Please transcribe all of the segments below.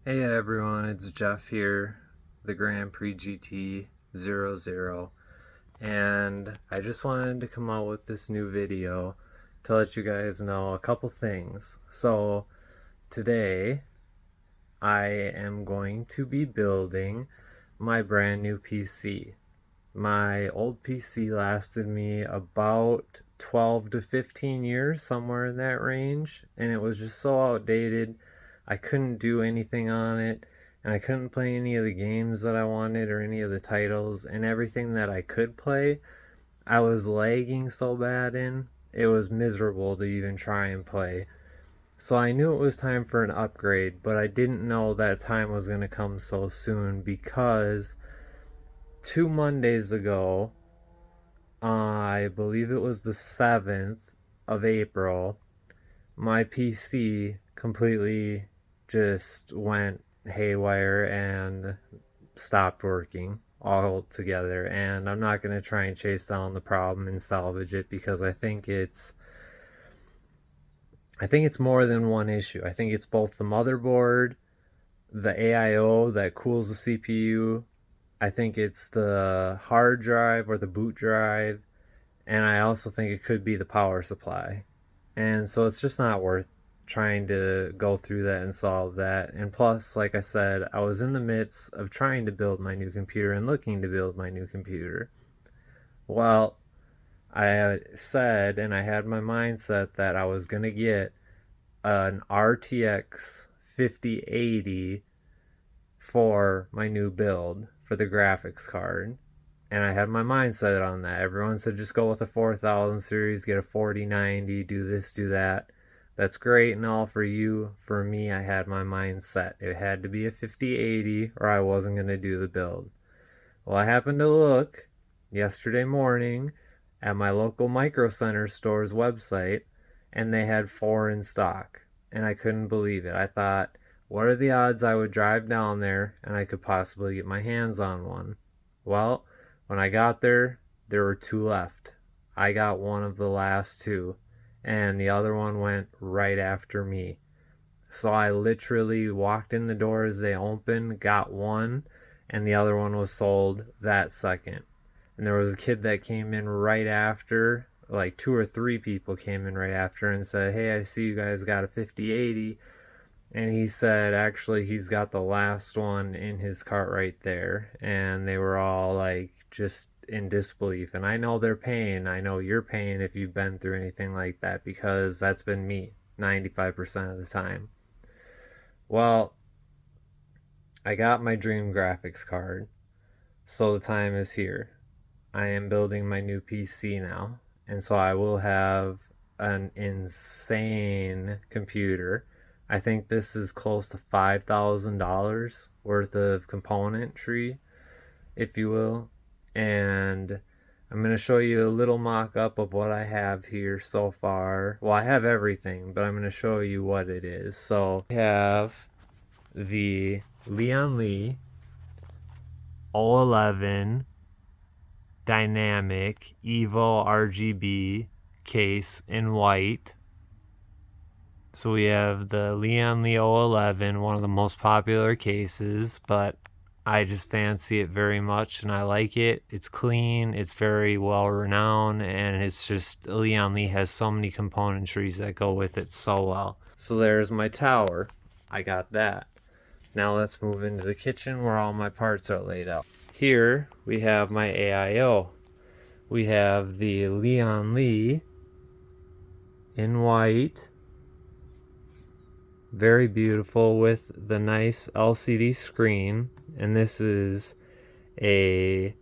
Hey everyone, it's Jeff here, the Grand Prix GT00, and I just wanted to come out with this new video to let you guys know a couple things. So today I am going to be building my brand new PC. My old PC lasted me about 12 to 15 years, somewhere in that range, and it was just so outdated. I couldn't do anything on it, and I couldn't play any of the games that I wanted or any of the titles, and everything that I could play, I was lagging so bad in. It was miserable to even try and play. So I knew it was time for an upgrade, but I didn't know that time was going to come so soon because 2 Mondays ago, I believe it was the 7th of April, my PC completely just went haywire and stopped working altogether. And I'm not going to try and chase down the problem and salvage it because I think it's more than one issue. I think it's both the motherboard, the AIO that cools the CPU, I think it's the hard drive or the boot drive, and I also think it could be the power supply. And so it's just not worth trying to go through that and solve that. And plus, like I said, I was in the midst of trying to build my new computer and looking to build my new computer. Well, I had said and I had my mindset that I was going to get an RTX 5080 for my new build for the graphics card. And I had my mind set on that. Everyone said just go with a 4000 series, get a 4090, do this, do that. That's great and all for you. For me, I had my mind set. It had to be a 5080 or I wasn't going to do the build. Well, I happened to look yesterday morning at my local Micro Center store's website, and they had 4 in stock. And I couldn't believe it. I thought, what are the odds I would drive down there and I could possibly get my hands on one? Well, when I got there were 2 left. I got one of the last 2, and the other one went right after me. So I literally walked in the door as they opened, got one, and the other one was sold that second. And there was a kid that came in right after, like 2 or 3 people came in right after and said, hey, I see you guys got a 5080. And he said actually he's got the last one in his cart right there. And they were all like just in disbelief. And I know they're paying. I know you're paying if you've been through anything like that, because that's been me 95% of the time. Well, I got my dream graphics card. So the time is here. I am building my new PC now. And so I will have an insane computer. I think this is close to $5,000 worth of componentry, if you will. And I'm going to show you a little mock-up of what I have here so far. Well, I have everything, but I'm going to show you what it is. So I have the Lian O11 Dynamic Evo RGB case in white. So we have the Lian O11, one of the most popular cases, but I just fancy it very much and I like it. It's clean, it's very well renowned, and it's just Lian has so many componentries that go with it so well. So there's my tower. I got that. Now let's move into the kitchen where all my parts are laid out. Here we have my AIO. We have the Lian in white. Very beautiful with the nice LCD screen. And this is a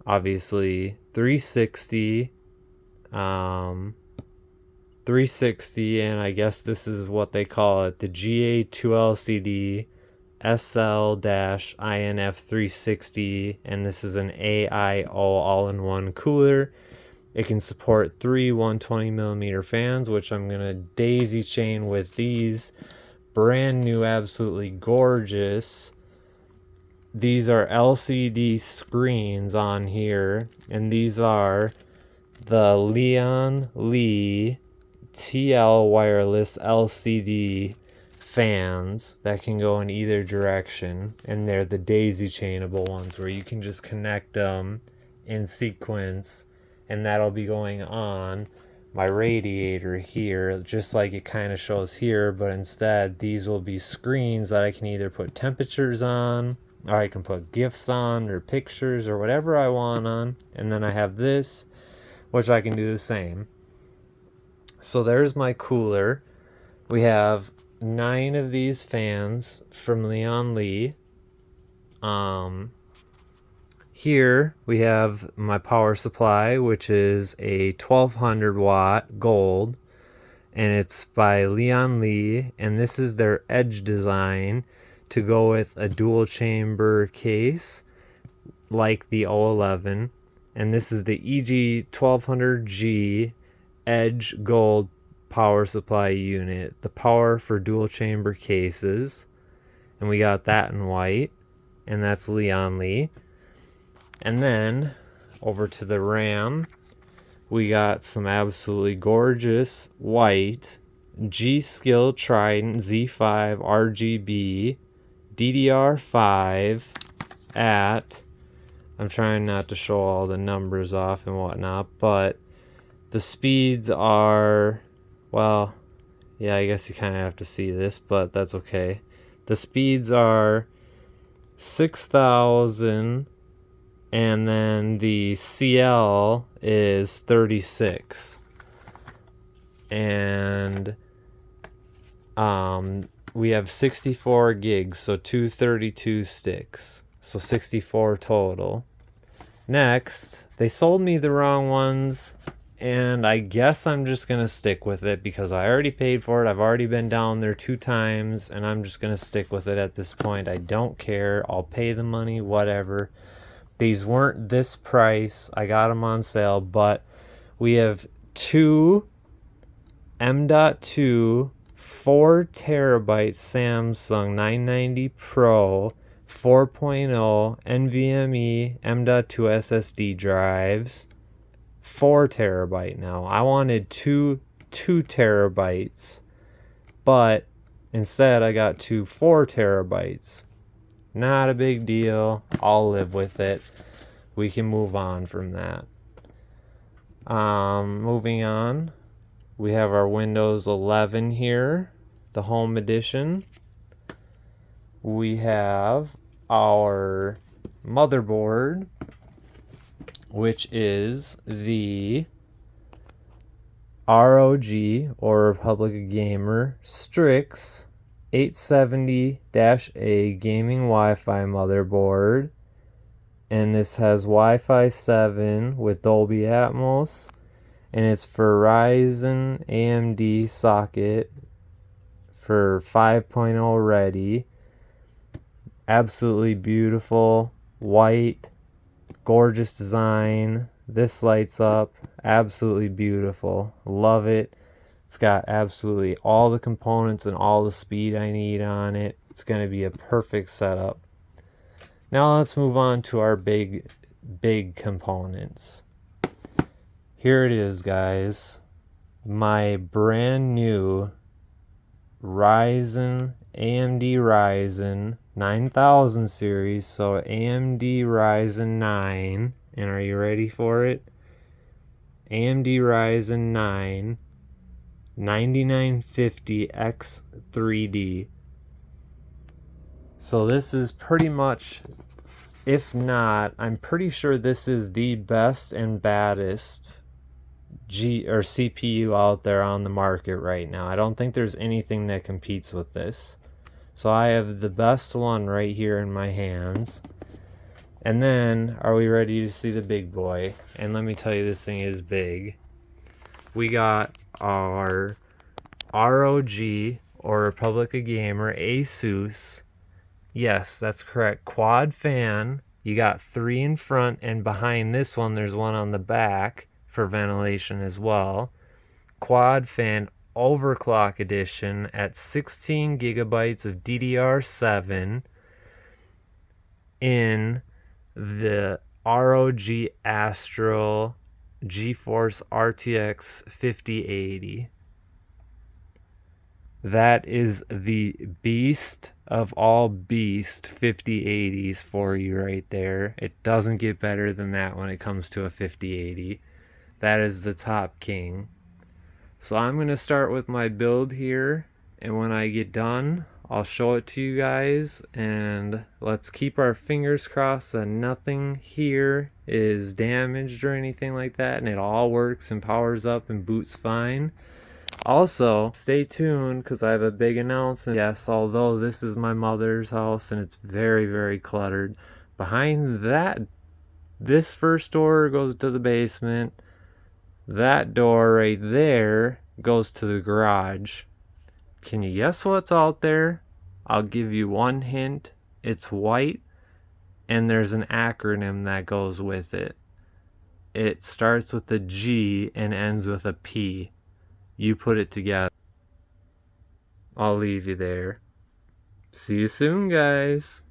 obviously 360 and I guess this is what they call it, the GA2 LCD SL-INF 360, and this is an AIO all-in-one cooler. It can support 3 120mm fans, which I'm going to daisy chain with these brand new, absolutely gorgeous. These are LCD screens on here, and these are the Lian TL wireless LCD fans that can go in either direction, and they're the daisy chainable ones where you can just connect them in sequence, and that'll be going on my radiator here, just like it kind of shows here, but instead these will be screens that I can either put temperatures on, or I can put GIFs on, or pictures, or whatever I want on. And then I have this, which I can do the same. So there's my cooler. We have 9 of these fans from Lian. Here we have my power supply, which is a 1200 watt gold, and it's by Lian, and this is their edge design to go with a dual chamber case like the 011, and this is the EG1200G Edge Gold power supply unit, the power for dual chamber cases, and we got that in white, and that's Lian. And then over to the RAM, we got some absolutely gorgeous white G.Skill Trident Z5 RGB DDR5 at, I'm trying not to show all the numbers off and whatnot, but the speeds are, well, yeah, I guess you kind of have to see this, but that's okay. The speeds are 6,000, and then the CL is 36. And we have 64 gigs, so 232 sticks. So 64 total. Next, they sold me the wrong ones, and I guess I'm just going to stick with it because I already paid for it. I've already been down there 2 times, and I'm just going to stick with it at this point. I don't care. I'll pay the money, whatever. These weren't this price. I got them on sale, but we have 2 M.2 4 terabyte Samsung 990 Pro 4.0 NVMe M.2 SSD drives. 4 terabyte now. I wanted 2 terabytes, but instead I got 2 4 terabytes. Not a big deal. I'll live with it. We can move on from that. Moving on, we have our Windows 11 here, the Home Edition. We have our motherboard, which is the ROG, or Republic Gamer, STRIX 870-A gaming Wi-Fi motherboard, and this has Wi-Fi 7 with Dolby Atmos, and it's for Ryzen AMD socket for 5.0 ready. Absolutely beautiful, white, gorgeous design. This lights up, absolutely beautiful, love it. It's got absolutely all the components and all the speed I need on it. It's going to be a perfect setup. Now let's move on to our big components. Here it is, guys. My brand new AMD Ryzen 9000 series. So AMD Ryzen 9. And are you ready for it? AMD Ryzen 9 9950X3D. So this is pretty much, if not, I'm pretty sure this is the best and baddest CPU out there on the market right now. I don't think there's anything that competes with this. So I have the best one right here in my hands. And then, are we ready to see the big boy? And let me tell you, this thing is big. We got our ROG, or Republic Gamer Asus. Yes, that's correct. Quad fan. You got 3 in front, and behind this one, there's one on the back for ventilation as well. Quad fan overclock edition at 16 gigabytes of DDR7 in the ROG ASTRAL GeForce RTX 5080. That is the beast of all beast 5080s for you right there. It doesn't get better than that when it comes to a 5080. That is the top king. So I'm going to start with my build here, and when I get done, I'll show it to you guys, and let's keep our fingers crossed that nothing here is damaged or anything like that, and it all works and powers up and boots fine. Also, stay tuned because I have a big announcement. Yes, although this is my mother's house and it's very, very cluttered, behind that, this first door goes to the basement. That door right there goes to the garage. Can you guess what's out there? I'll give you one hint. It's white, and there's an acronym that goes with it. It starts with a G and ends with a P. You put it together. I'll leave you there. See you soon, guys.